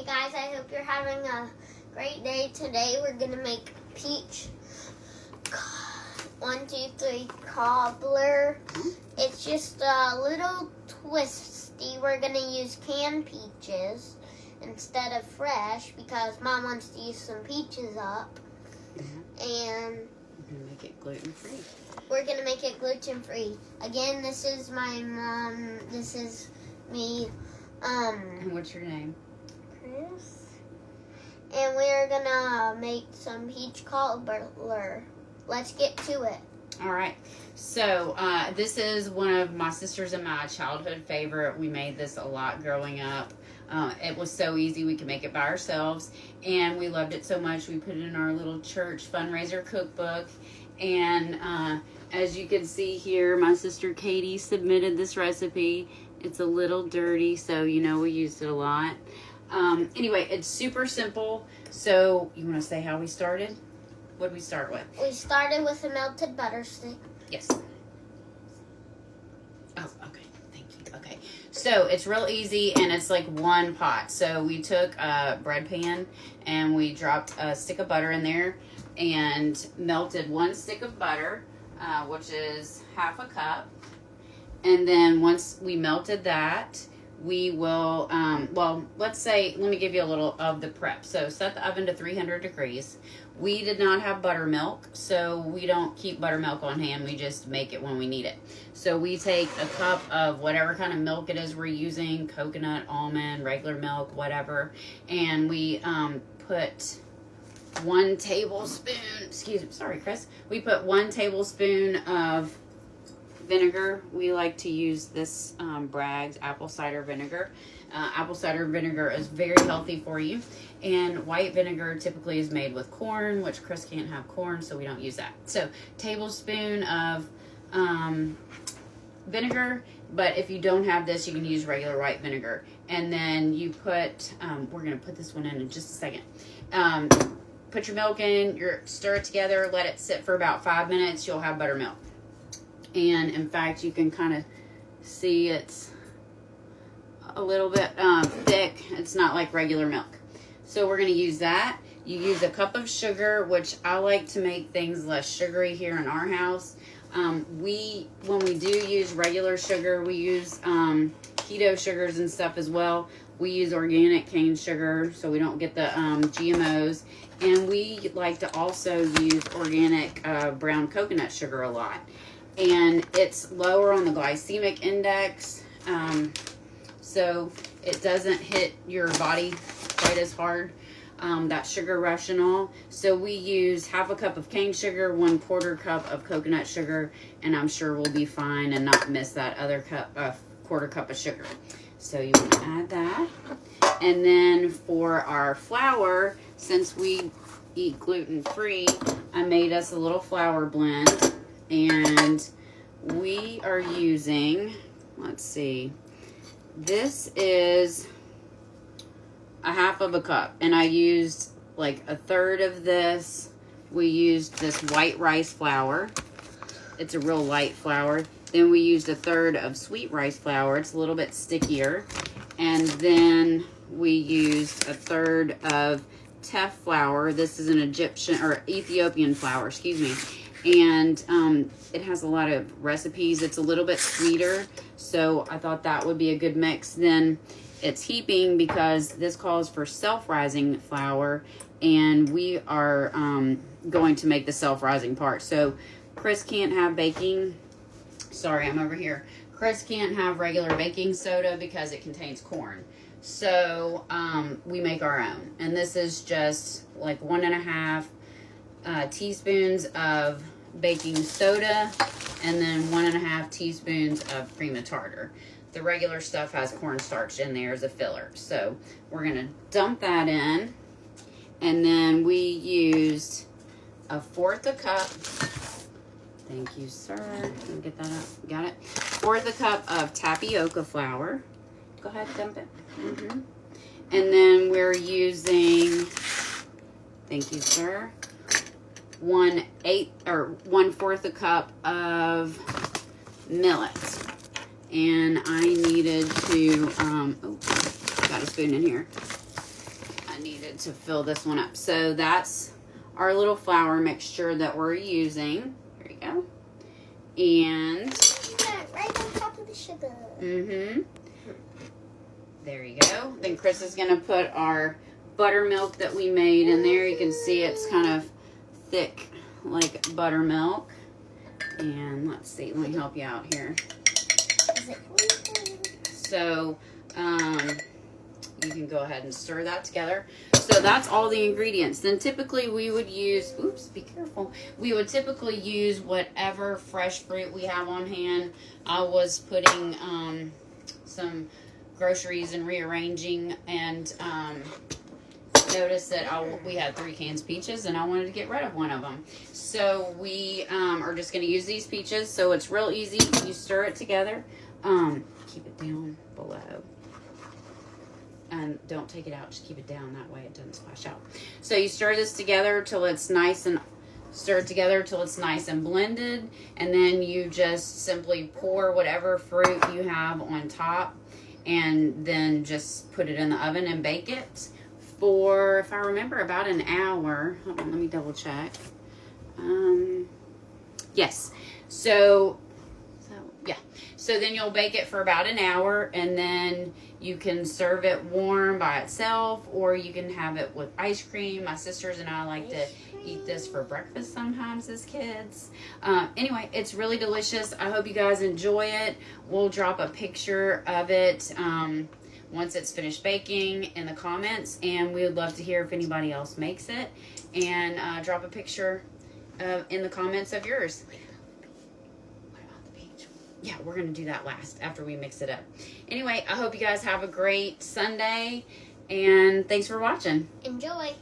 guys, I hope you're having a great day. Today we're going to make peach 1, 2, 3 cobbler. It's just a little twisty. We're going to use canned peaches instead of fresh because Mom wants to use some peaches up. And we're going to make it gluten-free. We're going to make it gluten-free. Again, this is my mom. This is me. And what's your name? Kris. And we're going to make some peach cobbler. Let's get to it. All right. So this is one of my sisters and my childhood favorite. We made this a lot growing up. It was so easy. We could make it by ourselves. And we loved it so much. We put it in our little church fundraiser cookbook. And as you can see here, my sister Katie submitted this recipe. It's a little dirty, so you know we used it a lot. Anyway, it's super simple. So you want to say how we started? What did we start with? We started with a melted butter stick. Yes. Oh, okay. Thank you. Okay. So it's real easy, and it's like one pot. So we took a bread pan, and we dropped a stick of butter in there, and melted 1 stick of butter, which is half a cup. And then once we melted that, we will, let me give you a little of the prep. So set the oven to 300 degrees. We did not have buttermilk, so we don't keep buttermilk on hand. We just make it when we need it. So we take a cup of whatever kind of milk it is we're using, coconut, almond, regular milk, whatever. And we put 1 tablespoon, sorry, Kris. We put 1 tablespoon of vinegar. We like to use this Bragg's apple cider vinegar. Apple cider vinegar is very healthy for you. And white vinegar typically is made with corn, which Kris can't have corn, so we don't use that. So tablespoon of vinegar, but if you don't have this, you can use regular white vinegar. And then you put, we're going to put this one in just a second. Put your milk in, stir it together, let it sit for about 5 minutes, you'll have buttermilk. And in fact, you can kind of see it's a little bit thick. It's not like regular milk. So we're going to use that. You use a cup of sugar, which I like to make things less sugary here in our house. When we do use regular sugar, we use keto sugars and stuff as well. We use organic cane sugar so we don't get the GMOs. And we like to also use organic brown coconut sugar a lot. And it's lower on the glycemic index, so it doesn't hit your body quite as hard, that sugar rush and all. So we use half a cup of cane sugar, 1/4 cup of coconut sugar, and I'm sure we'll be fine and not miss that other cup, 1/4 cup of sugar. So you want to add that. And then for our flour, since we eat gluten-free, I made us a little flour blend. And we are using, let's see, this is a half of a cup. And I used like 1/3 of this. We used this white rice flour. It's a real light flour. Then we used 1/3 of sweet rice flour. It's a little bit stickier. And then we used 1/3 of teff flour. This is an Ethiopian flour, excuse me. And it has a lot of recipes. It's a little bit sweeter, so I thought that would be a good mix. Then it's heaping because this calls for self-rising flour, and we are going to make the self-rising part. So Kris can't have baking. Sorry, I'm over here. Kris can't have regular baking soda because it contains corn. So we make our own, and this is just like 1.5 teaspoons of baking soda, and then 1.5 teaspoons of cream of tartar. The regular stuff has cornstarch in there as a filler. So we're going to dump that in, and then we used 1/4 cup. Thank you, sir. Let me get that up. Got it? 1/4 cup of tapioca flour. Go ahead, dump it. And then we're using, thank you, sir, 1/4 a cup of millet. And I needed to, got a spoon in here. excited to fill this one up. So that's our little flour mixture that we're using. Here you go. And right on top of the sugar. There you go. Then Kris is going to put our buttermilk that we made in there. You can see it's kind of thick like buttermilk. And let's see, let me help you out here. So you can go ahead and stir that together. So that's all the ingredients. Then typically we would use, oops, be careful. We would typically use whatever fresh fruit we have on hand. I was putting some groceries and rearranging, and noticed that we had 3 cans of peaches and I wanted to get rid of one of them. So we are just going to use these peaches. So it's real easy. You stir it together. Keep it down below. And don't take it out. Just keep it down. That way it doesn't splash out. So you stir this together till it's nice and blended. And then you just simply pour whatever fruit you have on top. And then just put it in the oven and bake it for, if I remember, about an hour. Hold on, let me double check. Yes. So yeah. So then you'll bake it for about an hour, and then you can serve it warm by itself, or you can have it with ice cream. My sisters and I like to eat this for breakfast sometimes as kids. Anyway, it's really delicious. I hope you guys enjoy it. We'll drop a picture of it once it's finished baking in the comments, and we would love to hear if anybody else makes it. And drop a picture in the comments of yours. What about the peach? Yeah, we're going to do that last after we mix it up. Anyway, I hope you guys have a great Sunday, and thanks for watching. Enjoy.